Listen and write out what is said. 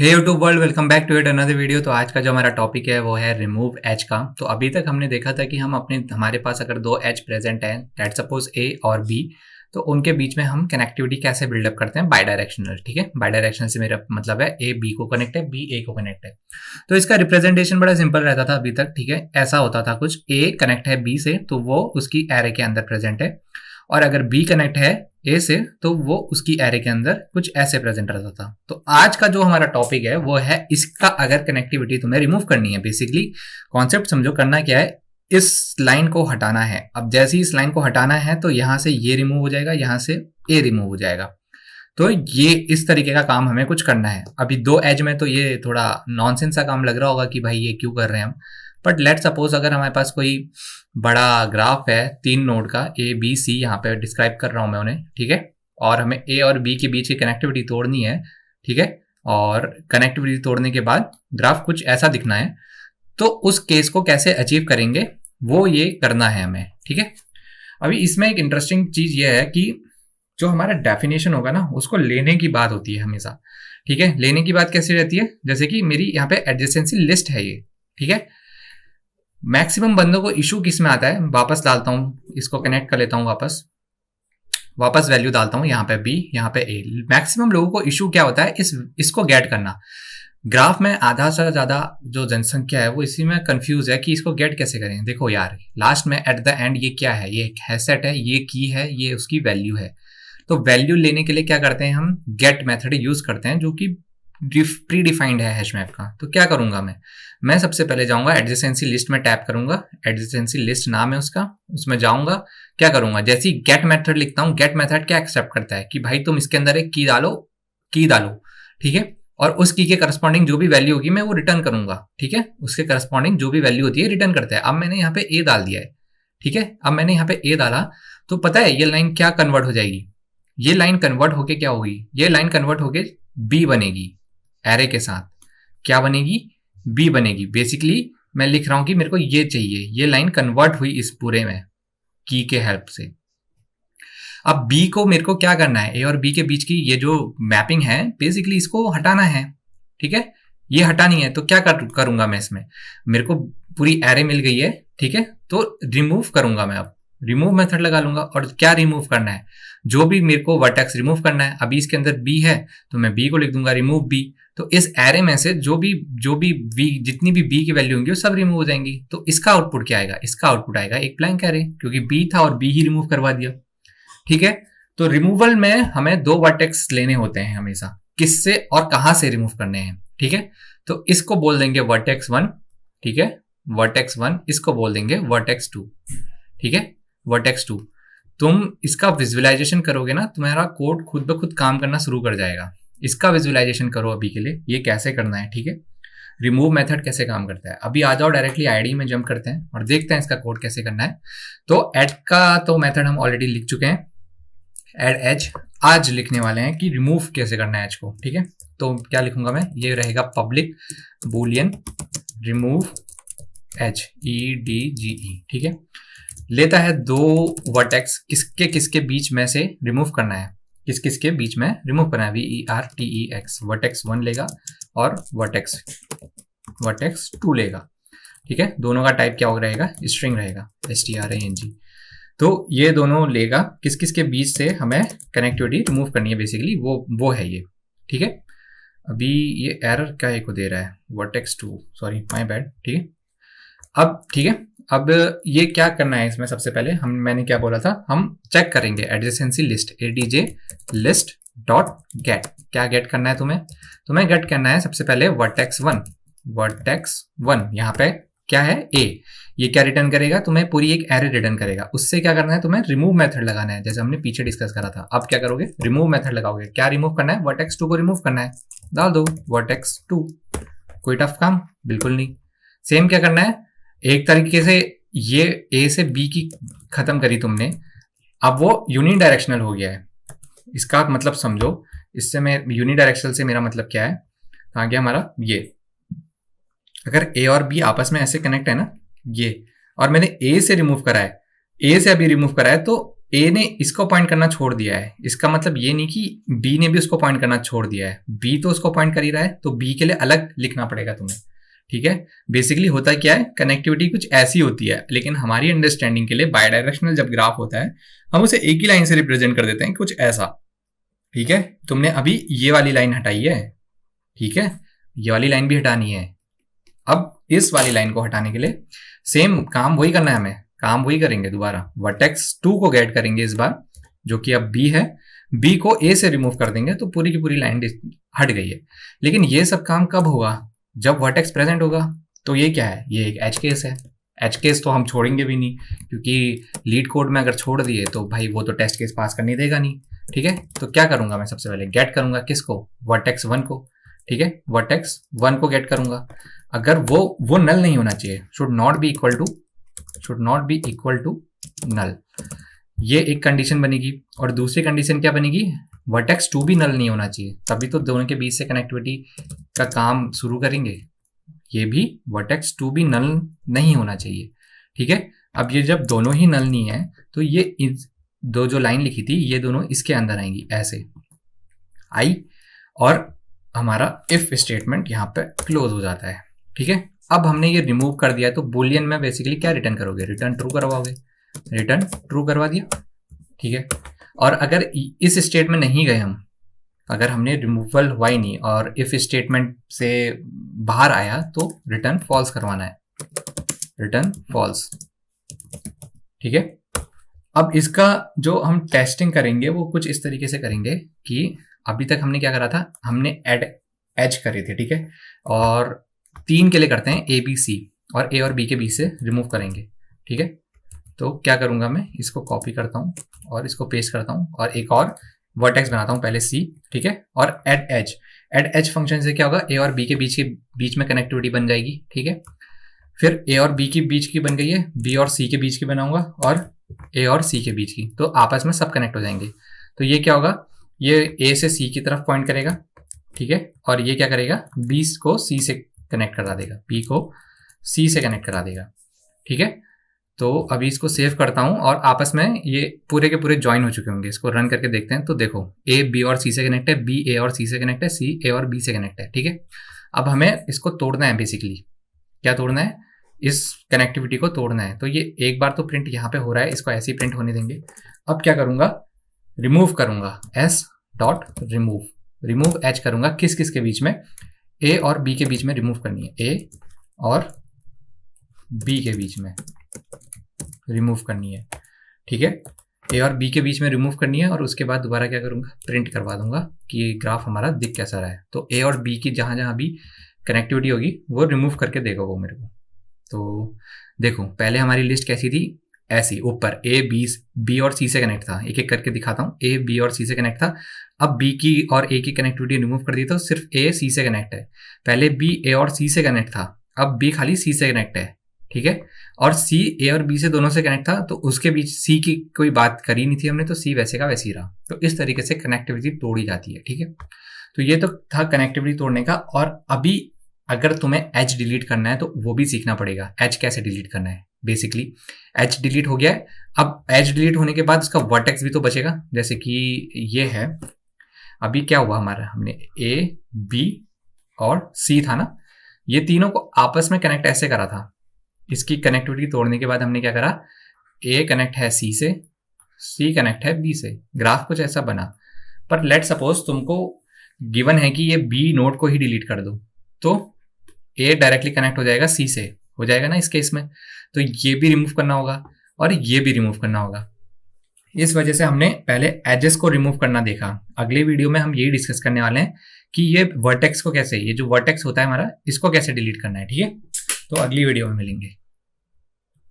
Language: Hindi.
Hey YouTube world, welcome back to it another video. तो आज का जो हमारा टॉपिक है वो है रिमूव एज का। तो अभी तक हमने देखा था कि हमारे पास अगर दो एज प्रेजेंट है, लेट्स सपोज ए और बी, तो उनके बीच में हम कनेक्टिविटी कैसे बिल्डअप करते हैं, बाई डायरेक्शनल। ठीक है, बाई डायरेक्शनल से मेरा मतलब है ए बी को कनेक्ट है, बी ए को कनेक्ट है। तो इसका रिप्रेजेंटेशन बड़ा सिंपल रहता था अभी तक। ठीक है, ऐसा होता था कुछ, ए कनेक्ट है बी से तो वो उसकी एरे के अंदर प्रेजेंट है, और अगर बी कनेक्ट है ए से तो वो उसकी एरे के अंदर कुछ ऐसे प्रेजेंट रहता था। तो आज का जो हमारा टॉपिक है वो है इसका अगर कनेक्टिविटी तुम्हें रिमूव करनी है। बेसिकली कॉन्सेप्ट समझो, करना क्या है, इस लाइन को हटाना है। अब जैसे ही इस लाइन को हटाना है तो यहां से ये रिमूव हो जाएगा, यहां से ए रिमूव हो जाएगा। तो ये इस तरीके का काम हमें कुछ करना है। अभी दो एज में तो ये थोड़ा नॉनसेंस सा काम लग रहा होगा कि भाई ये क्यों कर रहे हैं हम, बट लेट सपोज अगर हमारे पास कोई बड़ा ग्राफ है 3 नोड का, ए बी सी, यहाँ पे डिस्क्राइब कर रहा हूं मैं उन्हें। ठीक है, और हमें ए और बी के बीच की कनेक्टिविटी तोड़नी है। ठीक है, और कनेक्टिविटी तोड़ने के बाद ग्राफ कुछ ऐसा दिखना है। तो उस केस को कैसे अचीव करेंगे वो ये करना है हमें। ठीक है, अभी इसमें एक इंटरेस्टिंग चीज ये है कि जो हमारा डेफिनेशन होगा ना, उसको लेने की बात होती है हमेशा। ठीक है, लेने की बात कैसे रहती है, जैसे कि मेरी यहाँ पे एडजेसेंसी लिस्ट है ये। ठीक है, मैक्सिमम बंदों को इशू किस में आता है, वापस डालता हूं, इसको कनेक्ट कर लेता हूं, वापस वैल्यू डालता हूं, यहाँ पे बी, यहाँ पे ए। मैक्सिमम लोगों को इशू क्या होता है, इसको गेट करना। ग्राफ में आधा से ज्यादा जो जनसंख्या है वो इसी में कंफ्यूज है कि इसको गेट कैसे करें। देखो यार, लास्ट में एट द एंड ये क्या है, ये एक हैसेट है, ये की है, ये उसकी वैल्यू है। तो वैल्यू लेने के लिए क्या करते हैं हम, गेट मेथड यूज करते हैं, जो कि प्री डिफाइंड है हैश मैप का। तो क्या करूंगा मैं सबसे पहले जाऊंगा एडजेसेंसी लिस्ट में टैप करूंगा, एडजेसेंसी लिस्ट नाम है उसका, उसमें जाऊंगा। क्या करूंगा, जैसे ही गेट मेथड लिखता हूं, गेट मेथड क्या एक्सेप्ट करता है कि भाई तुम इसके अंदर एक की डालो। ठीक है, और उस की के करस्पॉन्डिंग जो भी वैल्यू होगी मैं वो रिटर्न करूंगा। ठीक है, उसके करस्पॉन्डिंग जो भी वैल्यू होती है रिटर्न करता है। अब मैंने यहाँ पे ए डाल दिया है। ठीक है, अब मैंने यहाँ पे ए डाला तो पता है ये लाइन क्या कन्वर्ट हो जाएगी, ये लाइन कन्वर्ट होके क्या होगी, ये लाइन कन्वर्ट होके बी बनेगी एरे के साथ। क्या बनेगी, बी बनेगी। बेसिकली मैं लिख रहा हूं कि मेरे को ये चाहिए, ये लाइन कन्वर्ट हुई इस पूरे में की के हेल्प से। अब बी को मेरे को क्या करना है, ए और बी के बीच की ये जो मैपिंग है बेसिकली इसको हटाना है। ठीक है, ये हटानी है। तो क्या करूंगा मैं इसमें, मेरे को पूरी एरे मिल गई है। ठीक है, तो रिमूव करूंगा मैं। अब रिमूव मेथड लगा लूंगा, और क्या रिमूव करना है, जो भी मेरे को वर्टेक्स रिमूव करना है। अभी इसके अंदर बी है तो मैं बी को लिख दूंगा रिमूव बी। तो इस एरे में से जो भी बी, जितनी भी बी की वैल्यू होंगी वो सब रिमूव हो जाएंगी। तो इसका आउटपुट क्या आएगा, इसका आउटपुट आएगा एक ब्लैंक एरे, क्योंकि बी था और बी ही रिमूव करवा दिया। ठीक है, तो रिमूवल में हमें 2 वर्टेक्स लेने होते हैं हमेशा, किससे और कहां से रिमूव करने हैं। ठीक है, तो इसको बोल देंगे वर्टेक्स 1। ठीक है, वर्टेक्स 1, इसको बोल देंगे वर्टेक्स 2। ठीक है, वर्टेक्स 2। तुम इसका विजुअलाइजेशन करोगे ना, तुम्हारा कोड खुद ब खुद काम करना शुरू कर जाएगा। इसका विजुअलाइजेशन करो अभी के लिए, ये कैसे करना है। ठीक है, रिमूव मेथड कैसे काम करता है। अभी आ जाओ डायरेक्टली आईडी में जंप करते हैं और देखते हैं इसका कोड कैसे करना है। तो एड का तो मेथड हम ऑलरेडी लिख चुके हैं, एड एज। आज लिखने वाले हैं कि रिमूव कैसे करना है एज को। ठीक है, तो क्या लिखूंगा मैं, ये रहेगा public boolean remove edge, EDGE। ठीक है, लेता है 2 वर्टेक्स, किसके बीच में से रिमूव करना है, किसके बीच में रिमूव करना है, VERTEX। वर्टेक्स 1 लेगा और वर्टेक्स 2 लेगा। ठीक है, दोनों का टाइप क्या रहेगा, स्ट्रिंग रहेगा, STRING। तो ये दोनों लेगा, किसके बीच से हमें कनेक्टिविटी रिमूव करनी है, बेसिकली वो है ये। ठीक है, अभी ये एरर क्या को दे रहा है, वर्टेक्स 2, सॉरी माय बैड। ठीक है, अब ठीक है, अब ये क्या करना है इसमें, सबसे पहले मैंने क्या बोला था, हम चेक करेंगे adjacency list, ADJ list dot gate. क्या गेट करना है तुम्हें गेट करना है सबसे पहले वर्टेक्स 1। यहाँ पे क्या है, A। ये क्या रिटर्न करेगा, तुम्हें पूरी एक एरे रिटर्न करेगा। उससे क्या करना है, तुम्हें रिमूव मेथड लगाना है, जैसे हमने पीछे डिस्कस करा था। अब क्या करोगे, रिमूव मेथड लगाओगे। क्या रिमूव करना है, वर्टेक्स 2 को रिमूव करना है, डाल दो वर्टेक्स 2। कोई टफ काम बिल्कुल नहीं। सेम क्या करना है, एक तरीके से ये A से B की खत्म करी तुमने, अब वो यूनिडायरेक्शनल हो गया है। इसका मतलब समझो, इससे मैं यूनिडायरेक्शनल से मेरा मतलब क्या है, कहाँ गया हमारा ये, अगर A और B आपस में ऐसे कनेक्ट है ना ये, और मैंने A से रिमूव करा है, A से अभी रिमूव करा है, तो ए ने इसको पॉइंट करना छोड़ दिया है, इसका मतलब ये नहीं कि बी ने भी उसको पॉइंट करना छोड़ दिया है, बी तो उसको पॉइंट कर ही रहा है, तो बी के लिए अलग लिखना पड़ेगा तुम्हें, ठीक है। बेसिकली होता क्या है, कनेक्टिविटी कुछ ऐसी होती है, लेकिन हमारी अंडरस्टैंडिंग के लिए बाय डायरेक्शनल जब ग्राफ होता है हम उसे एक ही लाइन से रिप्रेजेंट कर देते हैं, कुछ ऐसा, ठीक है। तुमने अभी ये वाली लाइन हटाई है, ठीक है, ये वाली लाइन भी हटानी है। अब इस वाली लाइन को हटाने के लिए सेम काम वही करना है, हमें काम वही करेंगे दोबारा, वर्टेक्स 2 को गेट करेंगे इस बार, जो कि अब बी है, बी को ए से रिमूव कर देंगे तो पूरी की पूरी लाइन हट गई है। लेकिन ये सब काम कब होगा, जब वर्टेक्स प्रेजेंट होगा। तो ये क्या है, ये एक एज केस है, एज केस तो हम छोड़ेंगे भी नहीं, क्योंकि लीड कोड में अगर छोड़ दिए तो भाई वो तो टेस्ट केस पास करने देगा नहीं, ठीक है। तो क्या करूंगा मैं, सबसे पहले गेट करूंगा किसको, वर्टेक्स 1 को, ठीक है, वर्टेक्स 1 को गेट करूंगा। अगर वो नल नहीं होना चाहिए, should not be equal to null, ये एक कंडीशन बनेगी। और दूसरी कंडीशन क्या बनेगी, वर्टेक्स 2 भी नल नहीं होना चाहिए, तभी तो दोनों के बीच से कनेक्टिविटी का काम शुरू करेंगे। ये भी वर्टेक्स 2 भी नल नहीं होना चाहिए, ठीक है। अब ये जब दोनों ही नल नहीं है तो ये दो जो लाइन लिखी थी ये दोनों इसके अंदर आएंगी ऐसे आई, और हमारा इफ स्टेटमेंट यहाँ पे क्लोज हो जाता है, ठीक है। अब हमने ये रिमूव कर दिया, तो बुलियन में बेसिकली क्या रिटर्न करोगे, रिटर्न ट्रू करवाओगे, रिटर्न ट्रू करवा दिया, ठीक है। और अगर इस स्टेट में नहीं गए हम, अगर हमने रिमूवल हुआ ही नहीं और इफ स्टेटमेंट से बाहर आया तो रिटर्न फॉल्स करवाना है, रिटर्न फॉल्स, ठीक है। अब इसका जो हम टेस्टिंग करेंगे वो कुछ इस तरीके से करेंगे कि अभी तक हमने क्या करा था, हमने एड एज करे थे, ठीक है, और 3 के लिए करते हैं ए बी सी, और ए और बी के बीच से रिमूव करेंगे, ठीक है। तो क्या करूंगा मैं, इसको कॉपी करता हूं और इसको पेस्ट करता हूं और एक और वर्टेक्स बनाता हूं पहले सी, ठीक है, और एड एज फंक्शन से क्या होगा, ए और बी के बीच में कनेक्टिविटी बन जाएगी, ठीक है। फिर ए और बी के बीच की बन गई है, बी और सी के बीच की बनाऊंगा और ए और सी के बीच की, तो आपस में सब कनेक्ट हो जाएंगे। तो ये क्या होगा, ये ए से सी की तरफ पॉइंट करेगा, ठीक है, और ये क्या करेगा, बी को सी से कनेक्ट करा देगा, बी को सी से कनेक्ट करा देगा, ठीक है। तो अभी इसको सेव करता हूं और आपस में ये पूरे के पूरे ज्वाइन हो चुके होंगे। इसको रन करके देखते हैं, तो देखो ए बी और सी से कनेक्ट है, बी ए और सी से कनेक्ट है, सी ए और बी से कनेक्ट है, ठीक है। अब हमें इसको तोड़ना है, बेसिकली क्या तोड़ना है, इस कनेक्टिविटी को तोड़ना है। तो ये एक बार तो प्रिंट यहाँ पे हो रहा है, इसको ऐसे ही प्रिंट होने देंगे। अब क्या करूंगा, रिमूव करूंगा, एस डॉट रिमूव एज करूंगा, किस किस के बीच में, ए और बी के बीच में रिमूव करनी है, ए और बी के बीच में रिमूव करनी है, ठीक है, ए और बी के बीच में रिमूव करनी है। और उसके बाद दोबारा क्या करूंगा, प्रिंट करवा दूंगा कि ये ग्राफ हमारा दिख कैसा रहा है। तो ए और बी की जहां जहां भी कनेक्टिविटी होगी वो रिमूव करके देगा वो मेरे को। तो देखो पहले हमारी लिस्ट कैसी थी, ऐसी ऊपर ए बी और सी से कनेक्ट था, एक एक करके दिखाता हूँ, ए बी और सी से कनेक्ट था। अब बी की और ए की कनेक्टिविटी रिमूव कर दी तो सिर्फ ए सी से कनेक्ट है। पहले बी ए और सी से कनेक्ट था, अब बी खाली सी से कनेक्ट है, ठीक है। और सी ए और बी से दोनों से कनेक्ट था, तो उसके बीच सी की कोई बात करी नहीं थी हमने, तो सी वैसे का वैसे ही रहा। तो इस तरीके से कनेक्टिविटी तोड़ी जाती है, ठीक है। तो ये तो था कनेक्टिविटी तोड़ने का। और अभी अगर तुम्हें एज डिलीट करना है तो वो भी सीखना पड़ेगा, एज कैसे डिलीट करना है। बेसिकली एज डिलीट हो गया है, अब एज डिलीट होने के बाद उसका वर्टेक्स भी तो बचेगा, जैसे कि ये है। अभी क्या हुआ हमारा, हमने ए बी और सी था ना, ये तीनों को आपस में कनेक्ट ऐसे करा था। इसकी कनेक्टिविटी तोड़ने के बाद हमने क्या करा, ए कनेक्ट है सी से, सी कनेक्ट है बी से, ग्राफ कुछ ऐसा बना। पर लेट सपोज तुमको गिवन है कि ये बी नोड को ही डिलीट कर दो, तो ए डायरेक्टली कनेक्ट हो जाएगा सी से, हो जाएगा ना इस केस में। तो ये भी रिमूव करना होगा और ये भी रिमूव करना होगा। इस वजह से हमने पहले एजेस को रिमूव करना देखा। अगले वीडियो में हम यही डिस्कस करने वाले हैं कि ये वर्टेक्स को कैसे, ये जो वर्टेक्स होता है हमारा, इसको कैसे डिलीट करना है, ठीक है। तो अगली वीडियो में मिलेंगे।